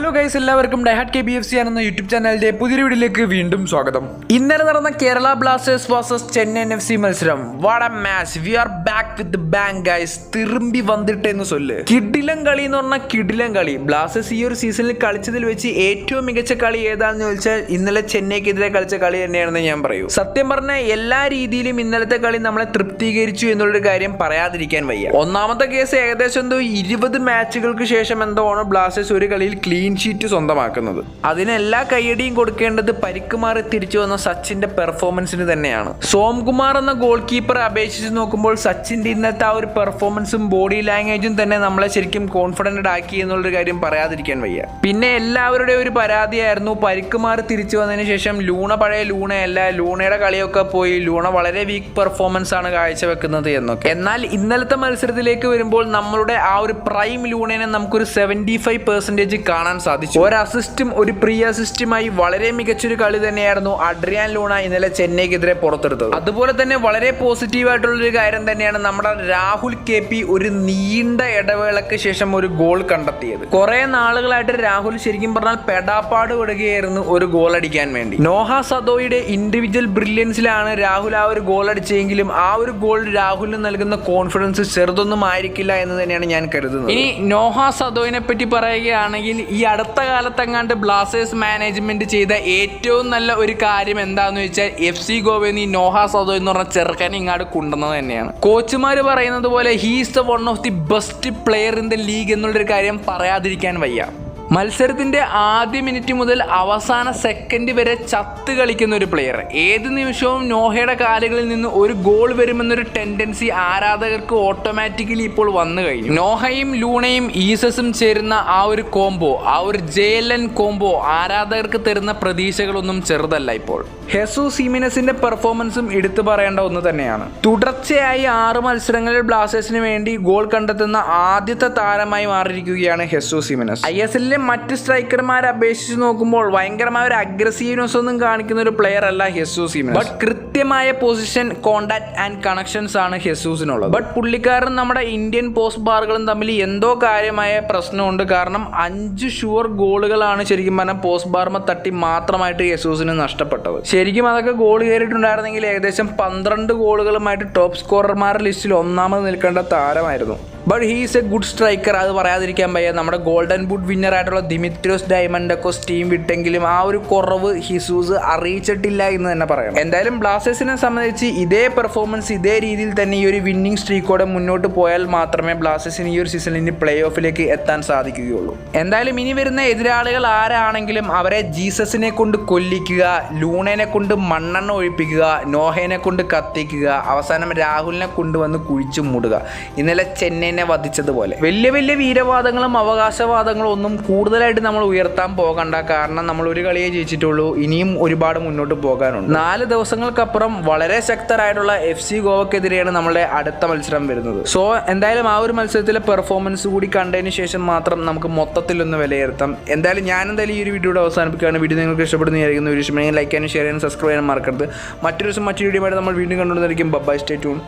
Hello guys, എല്ലാവർക്കും diehard KBFC എന്ന YouTube ചാനലിന്റെ പുതിയൊരു വീഡിയോയിലേക്ക് വീണ്ടും സ്വാഗതം. ഇന്നലെ നടന്ന Kerala Blasters versus Chennai FC മത്സരം. What a match! We are back with bang guys. തിരുമ്പി വന്നിട്ടെന്ന് ചൊല്ല്. കിടിലം കളി എന്ന് പറഞ്ഞാൽ കിടിലം കളി. ബ്ലാസ്റ്റേഴ്സ് ഈ ഒരു സീസണിൽ കളിച്ചതിൽ വെച്ച് ഏറ്റവും മികച്ച കളി ഏതാണെന്ന് ചോദിച്ചാൽ ഇന്നലെ ചെന്നൈക്കെതിരെ കളിച്ച കളി തന്നെയാണെന്ന് ഞാൻ പറയൂ. സത്യം പറഞ്ഞാൽ എല്ലാ രീതിയിലും ഇന്നലത്തെ കളി നമ്മളെ തൃപ്തീകരിച്ചു എന്നുള്ളൊരു കാര്യം പറയാതിരിക്കാൻ വയ്യ. ഒന്നാമത്തെ കേസ് ഏകദേശം 20 മാച്ചുകൾക്ക് ശേഷം ആണ് ബ്ലാസ്റ്റേഴ്സ് ഒരു കളിയിൽ ക്ലീൻ ഷീറ്റ് സ്വന്തമാക്കുന്നത്. അതിനെല്ലാ കയ്യടിയും കൊടുക്കേണ്ടത് പരിക്ക് മാറി തിരിച്ചു വന്ന സച്ചിന്റെ പെർഫോമൻസിന് തന്നെയാണ്. സോംകുമാർ എന്ന ഗോൾ കീപ്പറെ അപേക്ഷിച്ച് നോക്കുമ്പോൾ സച്ചിന്റെ ഇന്നത്തെ ആ ഒരു പെർഫോമൻസും ബോഡി ലാംഗ്വേജും തന്നെ നമ്മളെ ശരിക്കും കോൺഫിഡന്റ് ആക്കി എന്നുള്ളൊരു കാര്യം പറയാതിരിക്കാൻ വയ്യ. പിന്നെ എല്ലാവരുടെയും ഒരു പരാതിയായിരുന്നു പരിക്ക് മാറി തിരിച്ചു വന്നതിന് ശേഷം ലൂണ പഴയ ലൂണയല്ല, ലൂണയുടെ കളിയൊക്കെ പോയി, ലൂണ വളരെ വീക്ക് പെർഫോമൻസ് ആണ് കാഴ്ചവെക്കുന്നത് എന്നൊക്കെ. എന്നാൽ ഇന്നലത്തെ മത്സരത്തിലേക്ക് വരുമ്പോൾ നമ്മളുടെ ആ ഒരു പ്രൈം ലൂണനെ നമുക്കൊരു 75% കാണാൻ സാധിച്ചു. ഒരു അസിസ്റ്റും ഒരു പ്രീ അസിസ്റ്റുമായി വളരെ മികച്ചൊരു കളി തന്നെയായിരുന്നു അഡ്രിയാൻ ലൂണ ഇന്നലെ ചെന്നൈക്കെതിരെ പുറത്തെടുത്തത്. അതുപോലെ തന്നെ വളരെ പോസിറ്റീവായിട്ടുള്ളൊരു കാര്യം തന്നെയാണ് നമ്മുടെ രാഹുൽ KP ഒരു നീണ്ട ഇടവേളയ്ക്ക് ശേഷം ഒരു ഗോൾ കണ്ടെത്തിയത്. കുറെ നാളുകളായിട്ട് രാഹുൽ ശരിക്കും പറഞ്ഞാൽ പെടാപ്പാട് വിടുകയായിരുന്നു ഒരു ഗോൾ അടിക്കാൻ വേണ്ടി. നോഹ സദോയുടെ ഇൻഡിവിജ്വൽ ബ്രില്യൻസിലാണ് രാഹുൽ ആ ഒരു ഗോൾ അടിച്ചെങ്കിലും ആ ഒരു ഗോൾ രാഹുലിന് നൽകുന്ന കോൺഫിഡൻസ് ചെറുതൊന്നും ആയിരിക്കില്ല എന്ന് തന്നെയാണ് ഞാൻ കരുതുന്നത്. ഇനി നോഹ സദോയിനെ പറ്റി പറയുകയാണെങ്കിൽ ഈ അടുത്ത കാലത്തെങ്ങാണ്ട് ബ്ലാസ്റ്റേഴ്സ് മാനേജ്മെന്റ് ചെയ്ത ഏറ്റവും നല്ല ഒരു കാര്യം എന്താണെന്ന് വെച്ചാൽ FC ഗോവയിൽ നിന്ന് ഈ നോഹ സദോ എന്ന് പറഞ്ഞ ചെറുക്കനെ ഇങ്ങോട്ട് കൊണ്ടുവന്നത് തന്നെയാണ്. കോച്ചുമാര് പറയുന്നത് പോലെ he's the one of the best player in the league എന്നുള്ളൊരു കാര്യം പറയാതിരിക്കാൻ വയ്യ. മത്സരത്തിന്റെ ആദ്യ മിനിറ്റ് മുതൽ അവസാന സെക്കൻഡ് വരെ ചത്ത് കളിക്കുന്ന ഒരു പ്ലെയർ. ഏത് നിമിഷവും നോഹയുടെ കാലുകളിൽ നിന്ന് ഒരു ഗോൾ വരുമെന്നൊരു ടെൻഡൻസി ആരാധകർക്ക് ഓട്ടോമാറ്റിക്കലി ഇപ്പോൾ വന്നു കഴിഞ്ഞു. നോഹയും ലൂണയും ഈസസും ചേരുന്ന ആ ഒരു കോംബോ, ആ ഒരു JLN കോംബോ ആരാധകർക്ക് തരുന്ന പ്രതീക്ഷകളൊന്നും ചെറുതല്ല. ഇപ്പോൾ ഹെസൂസ് ഹിമിനസിന്റെ പെർഫോമൻസും എടുത്തു പറയേണ്ട ഒന്ന് തന്നെയാണ്. തുടർച്ചയായി 6 മത്സരങ്ങളിൽ ബ്ലാസ്റ്റേഴ്സിന് വേണ്ടി ഗോൾ കണ്ടെത്തുന്ന ആദ്യത്തെ താരമായി മാറിയിരിക്കുകയാണ് ഹെസൂസ് ഹിമിനസ്. ISL മറ്റ് സ്ട്രൈക്കർമാരെ അപേക്ഷിച്ച് നോക്കുമ്പോൾ ഭയങ്കരമായ ഒരു അഗ്രസീവ്നെസ് ഒന്നും കാണിക്കുന്ന ഒരു പ്ലെയർ അല്ല ഹെസൂസ് ഹിമിനസ്. ബട്ട് കൃത്യമായ പൊസിഷൻ, കോണ്ടാക്ട് ആൻഡ് കണക്ഷൻസ് ആണ് ഹെസൂസിനുള്ളത്. ബട്ട് പുള്ളിക്കാരൻ നമ്മുടെ ഇന്ത്യൻ പോസ്റ്റ് ബാറുകളും തമ്മിൽ എന്തോ കാര്യമായ പ്രശ്നമുണ്ട്. കാരണം 5 ഷുവർ ഗോളുകളാണ് ശരിക്കും പറഞ്ഞാൽ പോസ്റ്റ് ബാർമ തട്ടി മാത്രമായിട്ട് ഹെസൂസിന് നഷ്ടപ്പെട്ടത്. ശരിക്കും അതൊക്കെ ഗോൾ കയറിയിട്ടുണ്ടായിരുന്നെങ്കിൽ ഏകദേശം 12 ഗോളുകളുമായിട്ട് ടോപ്പ് സ്കോറർമാരുടെ ലിസ്റ്റിൽ ഒന്നാമത് നിൽക്കേണ്ട താരമായിരുന്നു. But he's a good striker, അത് പറയാതിരിക്കാൻ വയ്യ. നമ്മുടെ ഗോൾഡൻ ബൂട്ട് വിന്നർ ആയിട്ടുള്ള ദിമിത്രിയോസ് ഡയമൻഡോസ് ടീം വിട്ടെങ്കിലും ആ ഒരു കുറവ് ഹിസൂസ് അറിയിച്ചിട്ടില്ല എന്ന് തന്നെ പറയാം. എന്തായാലും ബ്ലാസ്റ്റേഴ്സിനെ സംബന്ധിച്ച് ഇതേ പെർഫോമൻസ് ഇതേ രീതിയിൽ തന്നെ ഈ ഒരു വിന്നിംഗ് സ്ട്രീക്കോടെ മുന്നോട്ട് പോയാൽ മാത്രമേ ബ്ലാസ്റ്റേഴ്സിന് ഈ ഒരു സീസണിന് പ്ലേ ഓഫിലേക്ക് എത്താൻ സാധിക്കുകയുള്ളൂ. എന്തായാലും ഇനി വരുന്ന എതിരാളികൾ ആരാണെങ്കിലും അവരെ ജീസസിനെ കൊണ്ട് കൊല്ലിക്കുക, ലൂണേനെ കൊണ്ട് മണ്ണെണ്ണ ഒഴിപ്പിക്കുക, നോഹേനെ കൊണ്ട് കത്തിക്കുക, അവസാനം രാഹുലിനെ കൊണ്ടുവന്ന് കുഴിച്ചു മൂടുക. ഇന്നലെ ചെന്നൈ വധിച്ചതുപോലെ വലിയ വലിയ വീരവാദങ്ങളും അവകാശവാദങ്ങളും ഒന്നും കൂടുതലായിട്ട് നമ്മൾ ഉയർത്താൻ പോകണ്ട. കാരണം നമ്മൾ ഒരു കളിയെ ജയിച്ചിട്ടുള്ളൂ, ഇനിയും ഒരുപാട് മുന്നോട്ട് പോകാനുണ്ട്. 4 ദിവസങ്ങൾക്കപ്പുറം വളരെ ശക്തരായിട്ടുള്ള FC ഗോവക്കെതിരെയാണ് നമ്മുടെ അടുത്ത മത്സരം വരുന്നത്. സോ എന്തായാലും ആ ഒരു മത്സരത്തിലെ പെർഫോമൻസ് കൂടി കണ്ടതിന് ശേഷം മാത്രം നമുക്ക് മൊത്തത്തിലൊന്ന് വിലയിരുത്താം. എന്തായാലും ഞാൻ ഈ ഒരു വീഡിയോയുടെ അവസാനിപ്പിക്കുകയാണ്. വീഡിയോ നിങ്ങൾക്ക് ഇഷ്ടപ്പെടുന്നതായിരിക്കുന്നു. വീഡിയോ ഇഷ്ടമെങ്കിൽ ലൈക്ക് ചെയ്യാനും ഷെയർ ചെയ്യാനും സബ്സ്ക്രൈബ് ചെയ്യാനും മറക്കരുത്. മറ്റൊരു ദിവസം മറ്റൊരു വീഡിയോ ആയിട്ട് നമ്മൾ വീണ്ടും കണ്ടുകൊണ്ടിരിക്കും. By, stay tune.